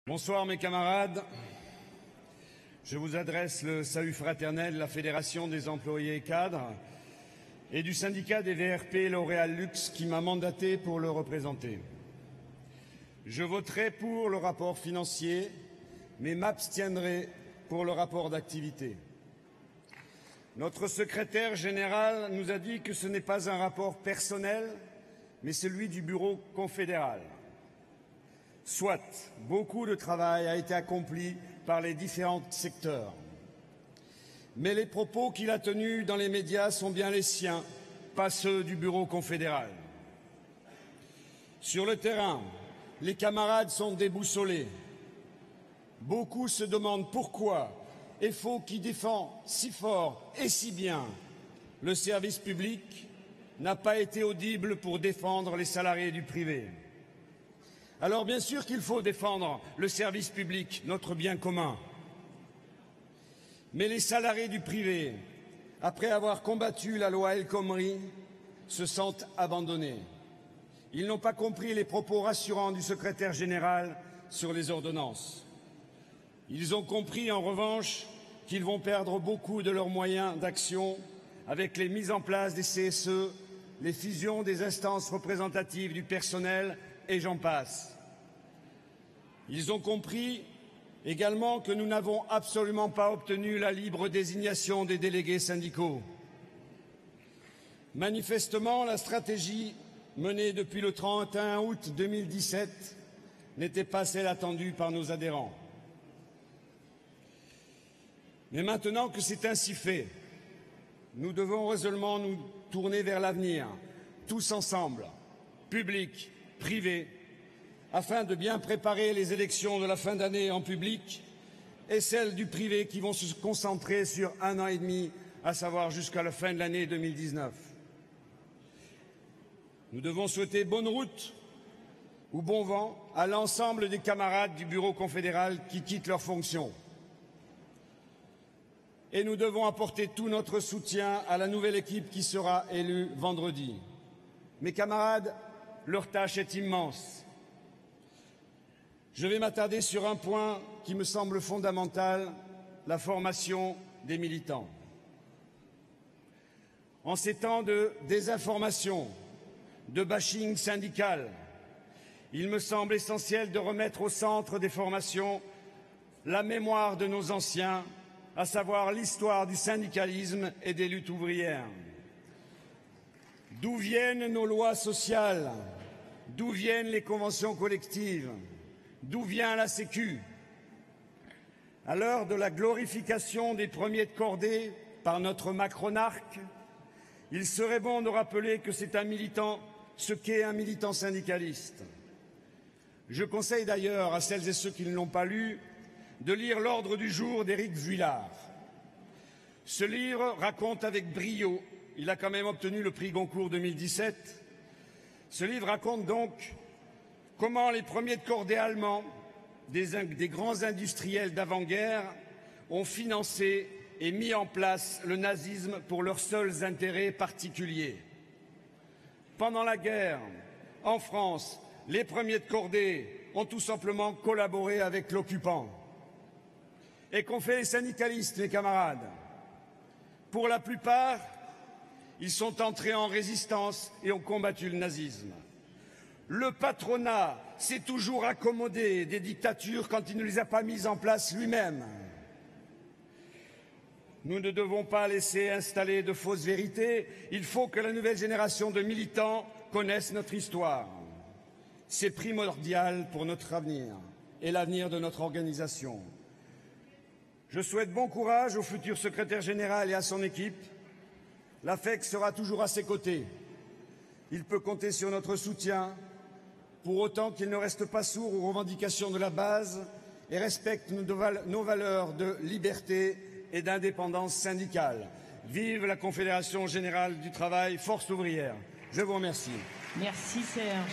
Bonsoir mes camarades. Je vous adresse le salut fraternel de la Fédération des employés cadres et du syndicat des VRP L'Oréal Luxe qui m'a mandaté pour le représenter. Je voterai pour le rapport financier, mais m'abstiendrai pour le rapport d'activité. Notre secrétaire général nous a dit que ce n'est pas un rapport personnel, mais celui du bureau confédéral. Soit, beaucoup de travail a été accompli par les différents secteurs. Mais les propos qu'il a tenus dans les médias sont bien les siens, pas ceux du bureau confédéral. Sur le terrain, les camarades sont déboussolés. Beaucoup se demandent pourquoi FO, qui défend si fort et si bien le service public, n'a pas été audible pour défendre les salariés du privé. Alors bien sûr qu'il faut défendre le service public, notre bien commun. Mais les salariés du privé, après avoir combattu la loi El Khomri, se sentent abandonnés. Ils n'ont pas compris les propos rassurants du secrétaire général sur les ordonnances. Ils ont compris en revanche qu'ils vont perdre beaucoup de leurs moyens d'action avec les mises en place des CSE, les fusions des instances représentatives du personnel et j'en passe. Ils ont compris également que nous n'avons absolument pas obtenu la libre désignation des délégués syndicaux. Manifestement, la stratégie menée depuis le 31 août 2017 n'était pas celle attendue par nos adhérents. Mais maintenant que c'est ainsi fait, nous devons résolument nous tourner vers l'avenir, tous ensemble, public, privé, afin de bien préparer les élections de la fin d'année en public et celles du privé qui vont se concentrer sur 1 an et demi, à savoir jusqu'à la fin de l'année 2019. Nous devons souhaiter bonne route ou bon vent à l'ensemble des camarades du bureau confédéral qui quittent leurs fonctions. Et nous devons apporter tout notre soutien à la nouvelle équipe qui sera élue vendredi. Mes camarades, leur tâche est immense. Je vais m'attarder sur un point qui me semble fondamental, la formation des militants. En ces temps de désinformation, de bashing syndical, il me semble essentiel de remettre au centre des formations la mémoire de nos anciens, à savoir l'histoire du syndicalisme et des luttes ouvrières. D'où viennent nos lois sociales? D'où viennent les conventions collectives? D'où vient la Sécu? À l'heure de la glorification des premiers de cordée par notre macronarque, il serait bon de rappeler que c'est un militant, ce qu'est un militant syndicaliste. Je conseille d'ailleurs à celles et ceux qui ne l'ont pas lu de lire l'ordre du jour d'Éric Vuillard. Ce livre raconte avec brio, il a quand même obtenu le prix Goncourt 2017, ce livre raconte donc comment les premiers de cordée allemands, des grands industriels d'avant-guerre, ont financé et mis en place le nazisme pour leurs seuls intérêts particuliers. Pendant la guerre, en France, les premiers de cordée ont tout simplement collaboré avec l'occupant. Et qu'ont fait les syndicalistes, mes camarades? Pour la plupart, ils sont entrés en résistance et ont combattu le nazisme. Le patronat s'est toujours accommodé des dictatures quand il ne les a pas mises en place lui-même. Nous ne devons pas laisser installer de fausses vérités. Il faut que la nouvelle génération de militants connaisse notre histoire. C'est primordial pour notre avenir et l'avenir de notre organisation. Je souhaite bon courage au futur secrétaire général et à son équipe. La FEC sera toujours à ses côtés. Il peut compter sur notre soutien, pour autant qu'il ne reste pas sourd aux revendications de la base et respecte nos valeurs de liberté et d'indépendance syndicale. Vive la Confédération générale du travail, force ouvrière. Je vous remercie. Merci Serge.